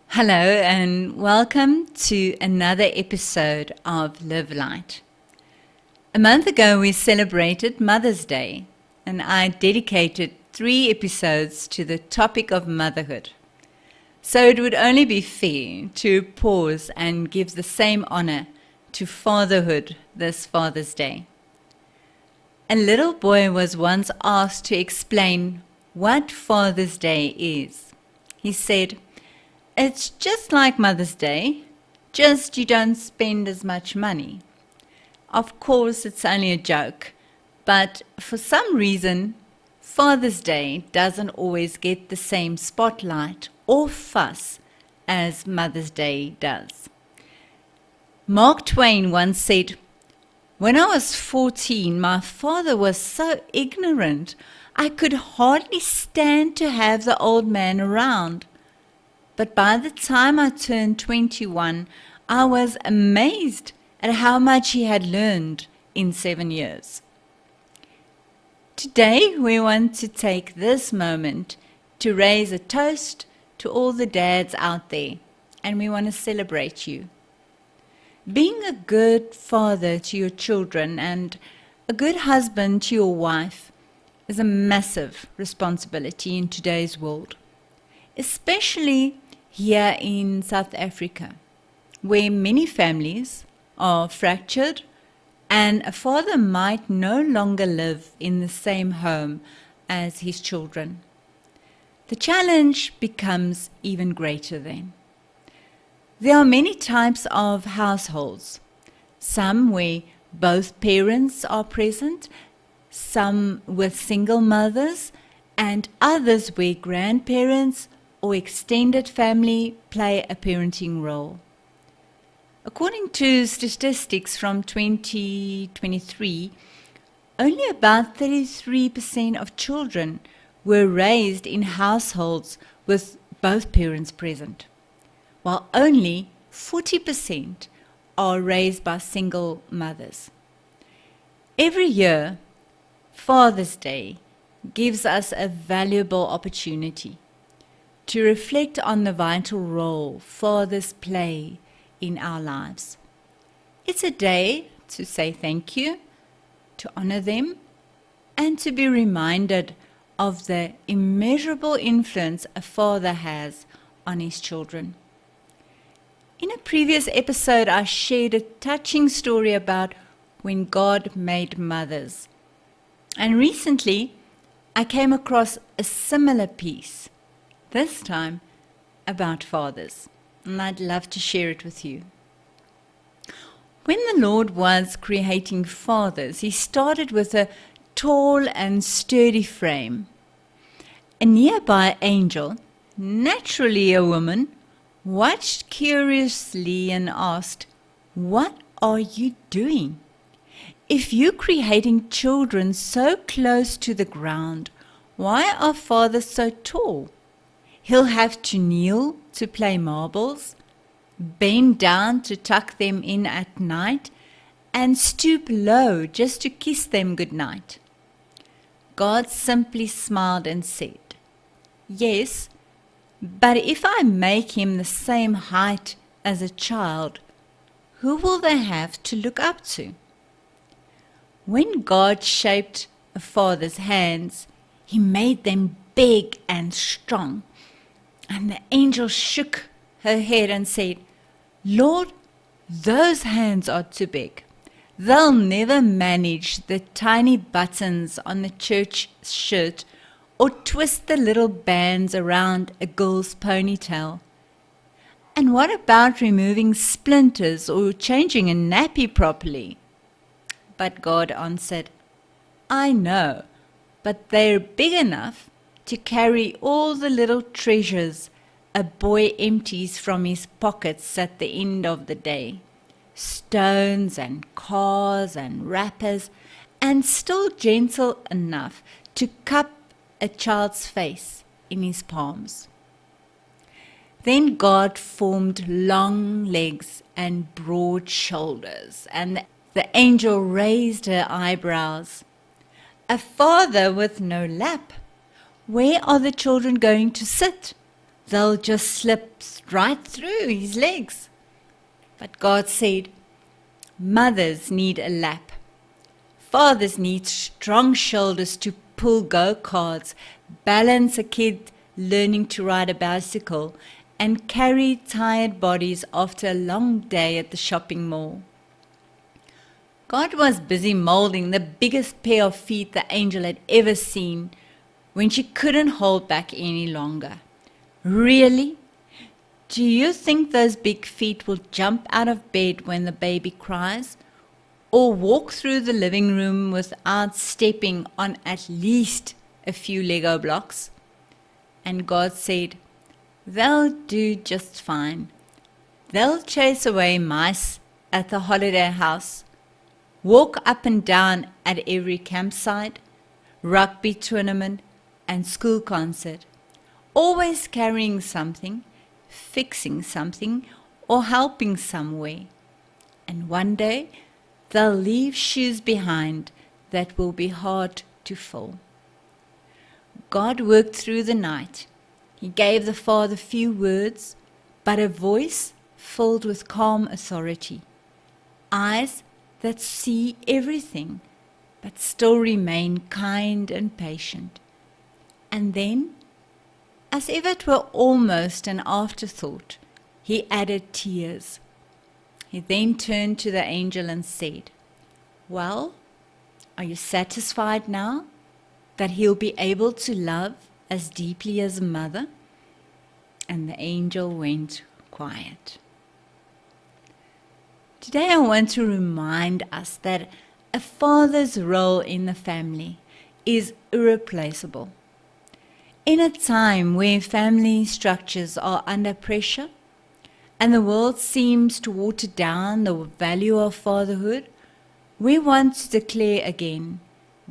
Hello and welcome to another episode of Live Light. A month ago we celebrated Mother's Day and I dedicated 3 episodes to the topic of motherhood. So it would only be fair to pause and give the same honor to fatherhood this Father's Day. A little boy was once asked to explain what Father's Day is. He said, "It's just like Mother's Day, just you don't spend as much money." Of course, it's only a joke, but for some reason, Father's Day doesn't always get the same spotlight or fuss as Mother's Day does. Mark Twain once said, "When I was 14, my father was so ignorant, I could hardly stand to have the old man around. But by the time I turned 21, I was amazed at how much he had learned in 7 years." Today, we want to take this moment to raise a toast to all the dads out there, and we want to celebrate you. Being a good father to your children and a good husband to your wife is a massive responsibility in today's world, especially here in South Africa, where many families are fractured and a father might no longer live in the same home as his children. The challenge becomes even greater then. There are many types of households, some where both parents are present, some with single mothers, and others where grandparents or extended family play a parenting role. According to statistics from 2023, only about 33% of children were raised in households with both parents present, while only 40% are raised by single mothers. Every year, Father's Day gives us a valuable opportunity to reflect on the vital role fathers play in our lives. It's a day to say thank you, to honor them, and to be reminded of the immeasurable influence a father has on his children. In a previous episode, I shared a touching story about when God made mothers. And recently, I came across a similar piece, this time about fathers, and I'd love to share it with you. When the Lord was creating fathers, he started with a tall and sturdy frame. A nearby angel, naturally a woman, watched curiously and asked, "What are you doing? If you're creating children so close to the ground, why are fathers so tall? He'll have to kneel to play marbles, bend down to tuck them in at night, and stoop low just to kiss them goodnight." God simply smiled and said, "Yes, but if I make him the same height as a child, who will they have to look up to?" When God shaped a father's hands, he made them big and strong. And the angel shook her head and said, "Lord, those hands are too big. They'll never manage the tiny buttons on the church shirt or twist the little bands around a girl's ponytail. And what about removing splinters or changing a nappy properly?" But God answered, "I know, but they're big enough to carry all the little treasures a boy empties from his pockets at the end of the day. Stones and cars and wrappers, and still gentle enough to cup a child's face in his palms." Then God formed long legs and broad shoulders, and the angel raised her eyebrows. A father with no lap. Where are the children going to sit? They'll just slip right through his legs. But God said, mothers need a lap. Fathers need strong shoulders to pull go-karts, balance a kid learning to ride a bicycle, and carry tired bodies after a long day at the shopping mall. God was busy molding the biggest pair of feet the angel had ever seen when she couldn't hold back any longer. Really? Do you think those big feet will jump out of bed when the baby cries? Or walk through the living room without stepping on at least a few Lego blocks? And God said, they'll do just fine. They'll chase away mice at the holiday house, walk up and down at every campsite, rugby tournament, and school concert, always carrying something, fixing something, or helping somewhere. And one day, they'll leave shoes behind that will be hard to fill. God worked through the night. He gave the father few words, but a voice filled with calm authority, eyes that see everything, but still remain kind and patient. And then, as if it were almost an afterthought, he added tears. He then turned to the angel and said, well, are you satisfied now that he'll be able to love as deeply as a mother? And the angel went quiet. Today I want to remind us that a father's role in the family is irreplaceable. In a time where family structures are under pressure and the world seems to water down the value of fatherhood, we want to declare again,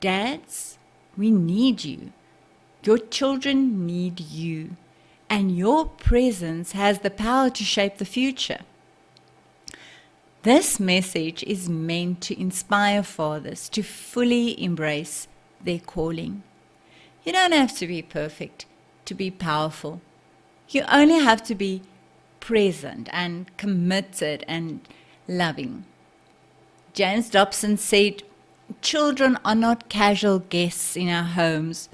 dads, we need you. Your children need you. And your presence has the power to shape the future. This message is meant to inspire fathers to fully embrace their calling. You don't have to be perfect to be powerful. You only have to be present and committed and loving. James Dobson said, children are not casual guests in our homes.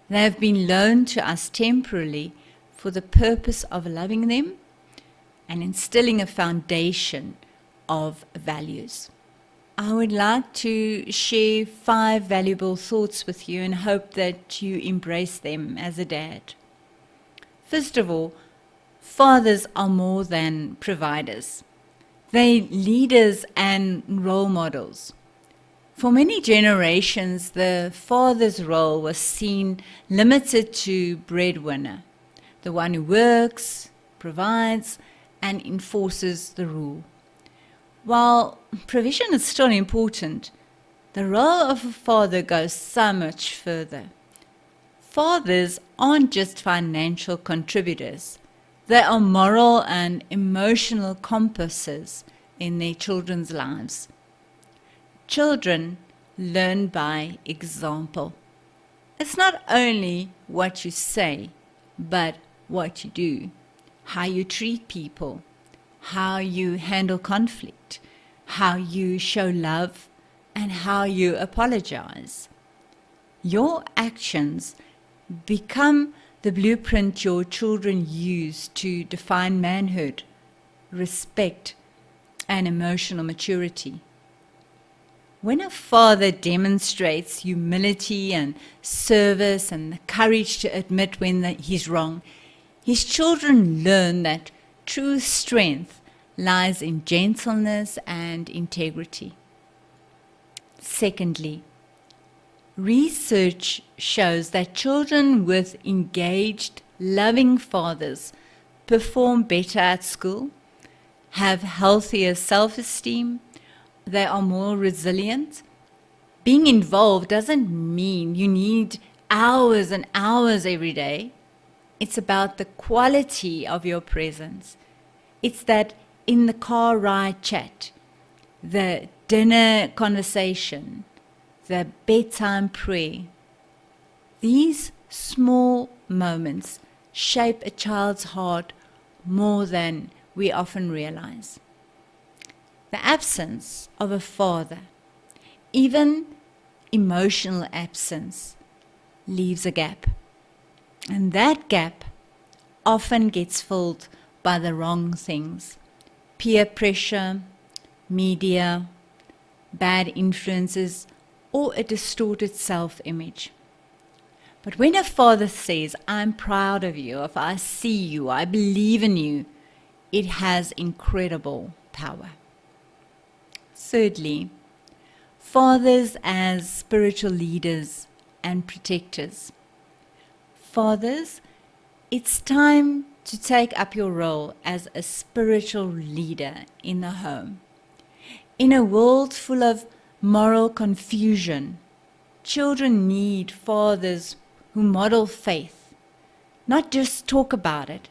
They have been loaned to us temporarily for the purpose of loving them and instilling a foundation of values. I would like to share 5 valuable thoughts with you and hope that you embrace them as a dad. First of all, fathers are more than providers. They're leaders and role models. For many generations, the father's role was seen limited to breadwinner, the one who works, provides, and enforces the rule. While provision is still important, the role of a father goes so much further. Fathers aren't just financial contributors. They are moral and emotional compasses in their children's lives. Children learn by example. It's not only what you say, but what you do, how you treat people, how you handle conflict, how you show love, and how you apologize. Your actions become the blueprint your children use to define manhood, respect, and emotional maturity. When a father demonstrates humility and service and the courage to admit when he's wrong, his children learn that true strength lies in gentleness and integrity. Secondly, research shows that children with engaged, loving fathers perform better at school, have healthier self-esteem, they are more resilient. Being involved doesn't mean you need hours and hours every day. It's about the quality of your presence. It's that in the car ride chat, the dinner conversation, the bedtime prayer. These small moments shape a child's heart more than we often realize. The absence of a father, even emotional absence, leaves a gap. And that gap often gets filled by the wrong things: peer pressure, media, bad influences, or a distorted self-image. But when a father says, "I'm proud of you, if I see you, I believe in you," it has incredible power. Thirdly, fathers as spiritual leaders and protectors. Fathers, it's time to take up your role as a spiritual leader in the home. In a world full of moral confusion, children need fathers who model faith, not just talk about it.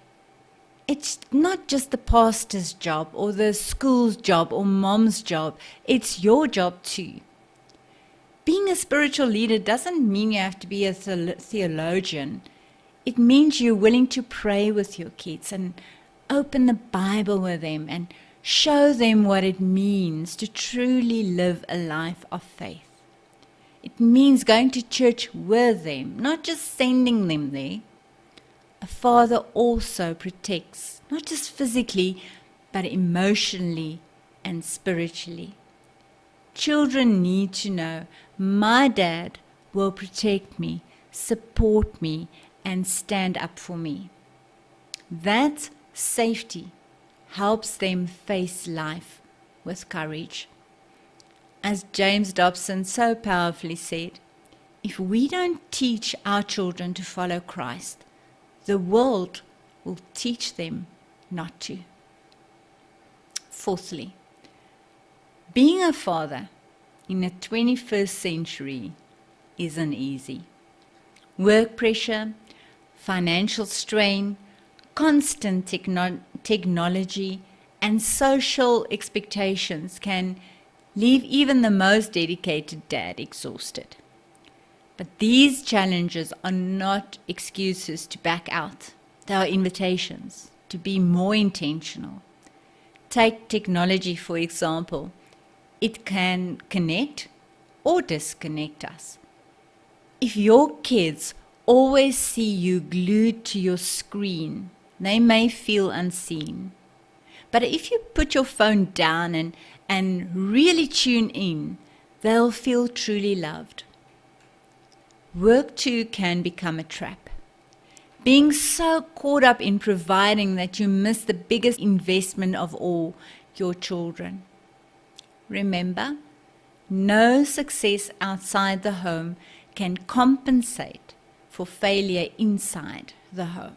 It's not just the pastor's job or the school's job or mom's job. It's your job too. Being a spiritual leader doesn't mean you have to be a theologian. It means you're willing to pray with your kids and open the Bible with them and show them what it means to truly live a life of faith. It means going to church with them, not just sending them there. A father also protects, not just physically, but emotionally and spiritually. Children need to know, my dad will protect me, support me, and stand up for me. That safety helps them face life with courage. As James Dobson so powerfully said, if we don't teach our children to follow Christ, the world will teach them not to. Fourthly, being a father in the 21st century isn't easy. Work pressure, financial strain, constant technology, and social expectations can leave even the most dedicated dad exhausted. But these challenges are not excuses to back out. They are invitations to be more intentional. Take technology, for example. It can connect or disconnect us. If your kids always see you glued to your screen, they may feel unseen. But if you put your phone down and really tune in, they'll feel truly loved. Work too can become a trap. Being so caught up in providing that you miss the biggest investment of all, your children. Remember, no success outside the home can compensate for failure inside the home.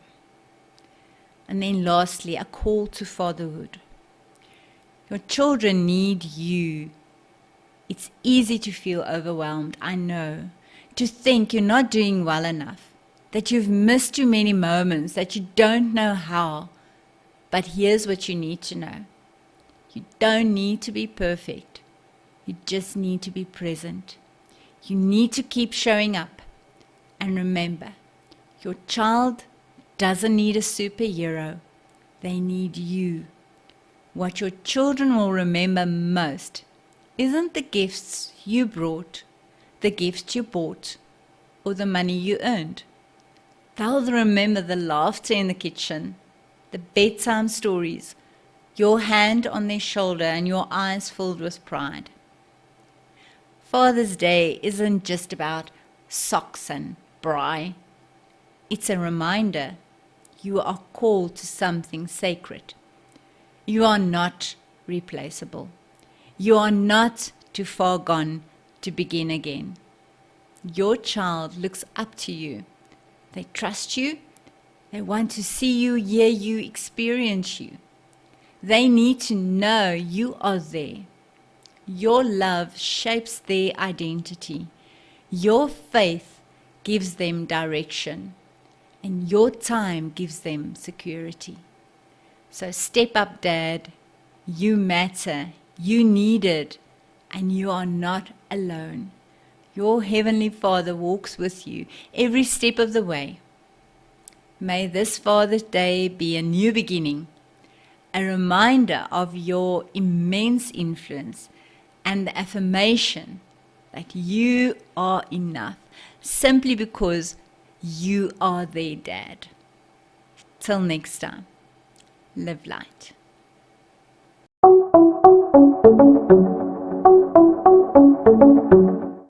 And then lastly, a call to fatherhood. Your children need you. It's easy to feel overwhelmed, I know, to think you're not doing well enough, that you've missed too many moments, that you don't know how. But here's what you need to know. You don't need to be perfect. You just need to be present. You need to keep showing up. And remember, your child doesn't need a superhero. They need you. What your children will remember most isn't the gifts you brought, the gifts you bought, or the money you earned. They'll remember the laughter in the kitchen, the bedtime stories, your hand on their shoulder, and your eyes filled with pride. Father's Day isn't just about socks and braai. It's a reminder you are called to something sacred. You are not replaceable. You are not too far gone to begin again. Your child looks up to you. They trust you. They want to see you, hear you, experience you. They need to know you are there. Your love shapes their identity. Your faith gives them direction. And your time gives them security. So step up, Dad. You matter. You need it. And you are not alone. Your Heavenly Father walks with you every step of the way. May this Father's Day be a new beginning, a reminder of your immense influence and the affirmation that you are enough simply because you are their dad. Till next time, live light.